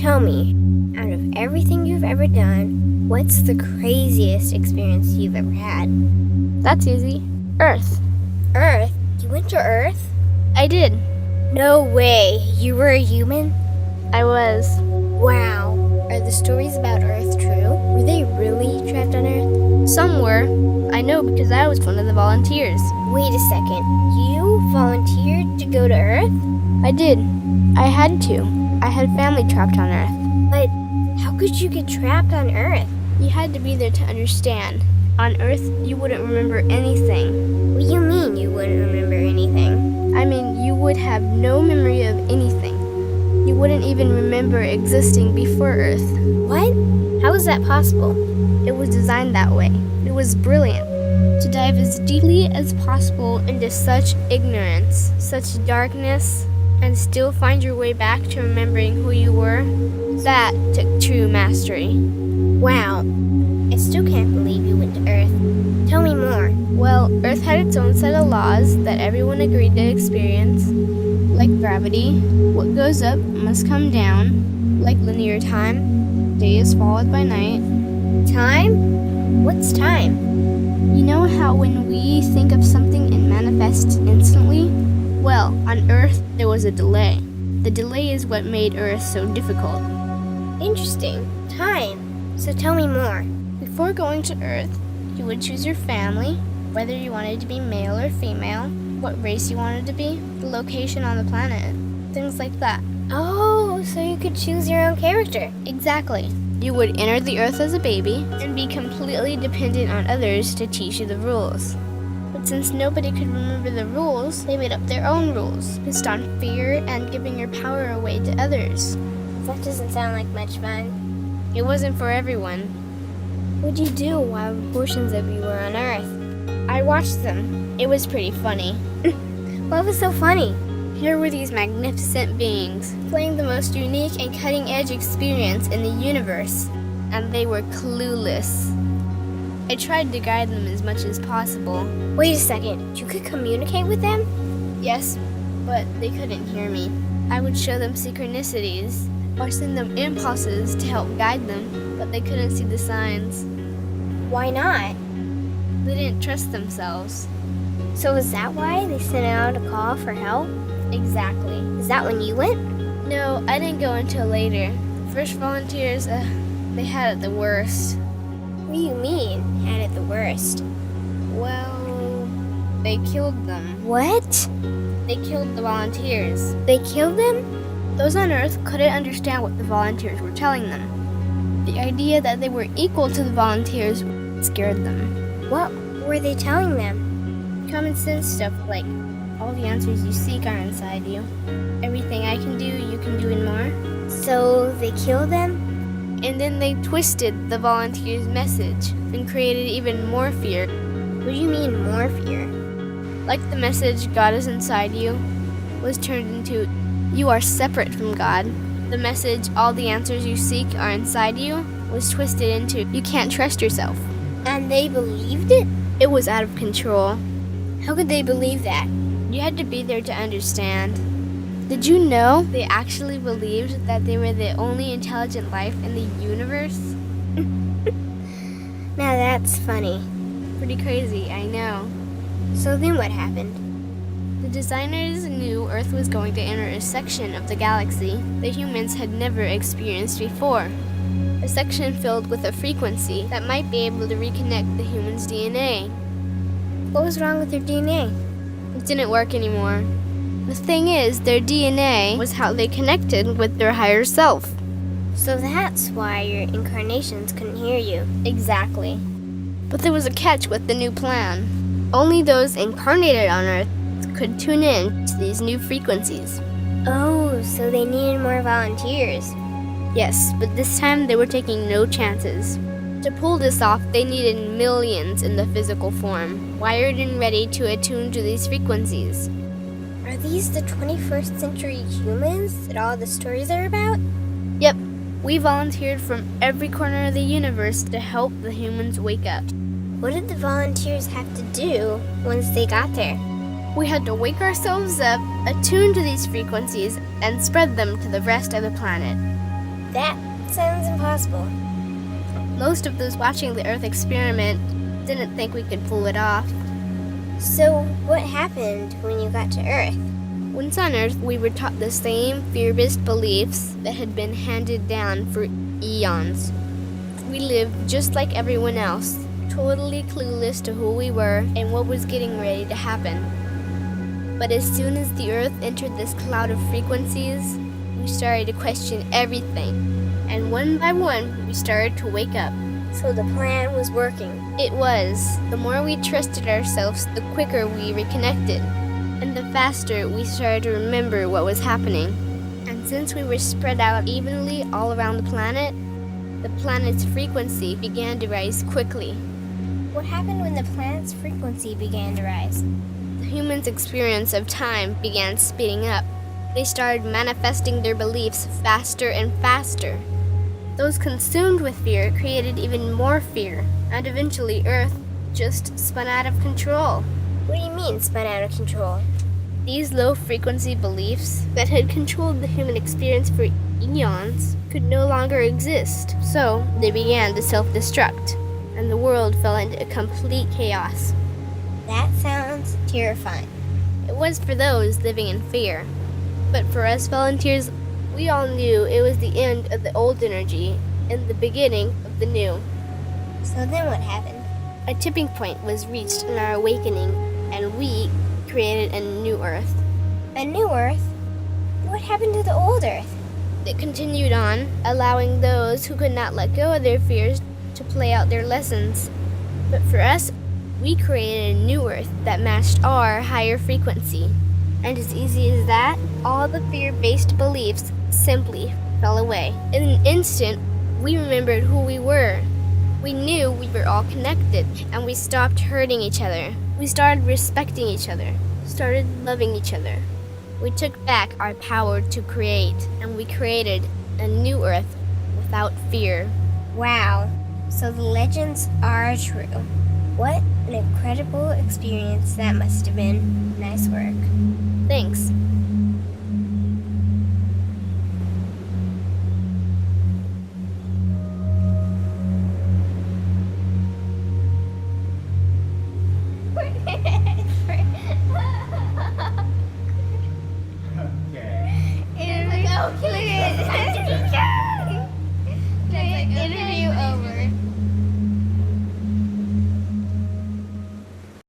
tell me, out of everything you've ever done, what's the craziest experience you've ever had? That's easy. Earth. Earth? You went to Earth? I did. No way. You were a human? I was. Wow. Are the stories about Earth true? Were they really trapped on Earth? Some were. I know because I was one of the volunteers. Wait a second. You volunteered to go to Earth? I did. I had to. I had family trapped on Earth. But how could you get trapped on Earth? You had to be there to understand. On Earth, you wouldn't remember anything. What do you mean you wouldn't remember anything? I mean, you would have no memory of anything. You wouldn't even remember existing before Earth. What? How is that possible? It was designed that way. It was brilliant. To dive as deeply as possible into such ignorance, such darkness, and still find your way back to remembering who you were, that took true mastery. Wow. I still can't believe you went to Earth. Tell me more. Well, Earth had its own set of laws that everyone agreed to experience, like gravity. What goes up must come down, like linear time. Day is followed by night. Time? What's time? You know how when we think of something it manifests instantly? Well, on Earth there was a delay. The delay is what made Earth so difficult. Interesting. Time. So tell me more. Before going to Earth, you would choose your family, whether you wanted to be male or female, what race you wanted to be, the location on the planet, things like that. Oh, so you could choose your own character. Exactly. You would enter the Earth as a baby and be completely dependent on others to teach you the rules. But since nobody could remember the rules, they made up their own rules, based on fear and giving your power away to others. That doesn't sound like much fun. It wasn't for everyone. What'd you do while portions of you were on Earth? I watched them. It was pretty funny. What was so funny? Here were these magnificent beings, playing the most unique and cutting-edge experience in the universe, and they were clueless. I tried to guide them as much as possible. Wait a second, you could communicate with them? Yes, but they couldn't hear me. I would show them synchronicities, or send them impulses to help guide them, but they couldn't see the signs. Why not? They didn't trust themselves. So is that why they sent out a call for help? Exactly. Is that when you went? No, I didn't go until later. The first volunteers, they had it the worst. What do you mean, had it the worst? Well, they killed them. What? They killed the volunteers. They killed them? Those on Earth couldn't understand what the volunteers were telling them. The idea that they were equal to the volunteers scared them. What were they telling them? Common sense stuff like, all the answers you seek are inside you. Everything I can do, you can do and more. So they killed them? And then they twisted the volunteers' message and created even more fear. What do you mean more fear? Like the message, God is inside you, was turned into, you are separate from God. The message, all the answers you seek are inside you, was twisted into, you can't trust yourself. And they believed it? It was out of control. How could they believe that? You had to be there to understand. Did you know they actually believed that they were the only intelligent life in the universe? Now that's funny. Pretty crazy, I know. So then what happened? The designers knew Earth was going to enter a section of the galaxy the humans had never experienced before. A section filled with a frequency that might be able to reconnect the human's DNA. What was wrong with their DNA? It didn't work anymore. The thing is, their DNA was how they connected with their higher self. So that's why your incarnations couldn't hear you. Exactly. But there was a catch with the new plan. Only those incarnated on Earth could tune in to these new frequencies. Oh, so they needed more volunteers. Yes, but this time they were taking no chances. To pull this off, they needed millions in the physical form, wired and ready to attune to these frequencies. Are these the 21st century humans that all the stories are about? Yep, we volunteered from every corner of the universe to help the humans wake up. What did the volunteers have to do once they got there? We had to wake ourselves up, attune to these frequencies, and spread them to the rest of the planet. That sounds impossible. Most of those watching the Earth experiment didn't think we could pull it off. So, what happened when you got to Earth? Once on Earth, we were taught the same fear-based beliefs that had been handed down for eons. We lived just like everyone else, totally clueless to who we were and what was getting ready to happen. But as soon as the Earth entered this cloud of frequencies, we started to question everything. And one by one, we started to wake up. So the plan was working. It was. The more we trusted ourselves, the quicker we reconnected. And the faster we started to remember what was happening. And since we were spread out evenly all around the planet's frequency began to rise quickly. What happened when the planet's frequency began to rise? The humans' experience of time began speeding up. They started manifesting their beliefs faster and faster. Those consumed with fear created even more fear, and eventually Earth just spun out of control. What do you mean, spun out of control? These low-frequency beliefs that had controlled the human experience for eons could no longer exist, so they began to self-destruct, and the world fell into complete chaos. That sounds terrifying. It was for those living in fear, but for us volunteers, we all knew it was the end of the old energy and the beginning of the new. So then what happened? A tipping point was reached in our awakening, and we created a new Earth. A new Earth? What happened to the old Earth? It continued on, allowing those who could not let go of their fears to play out their lessons. But for us, we created a new Earth that matched our higher frequency. And as easy as that, all the fear-based beliefs simply fell away. In an instant, we remembered who we were. We knew we were all connected, and we stopped hurting each other. We started respecting each other, started loving each other. We took back our power to create, and we created a new Earth without fear. Wow, so the legends are true. What an incredible experience that must have been. Nice work. Thanks. Okay.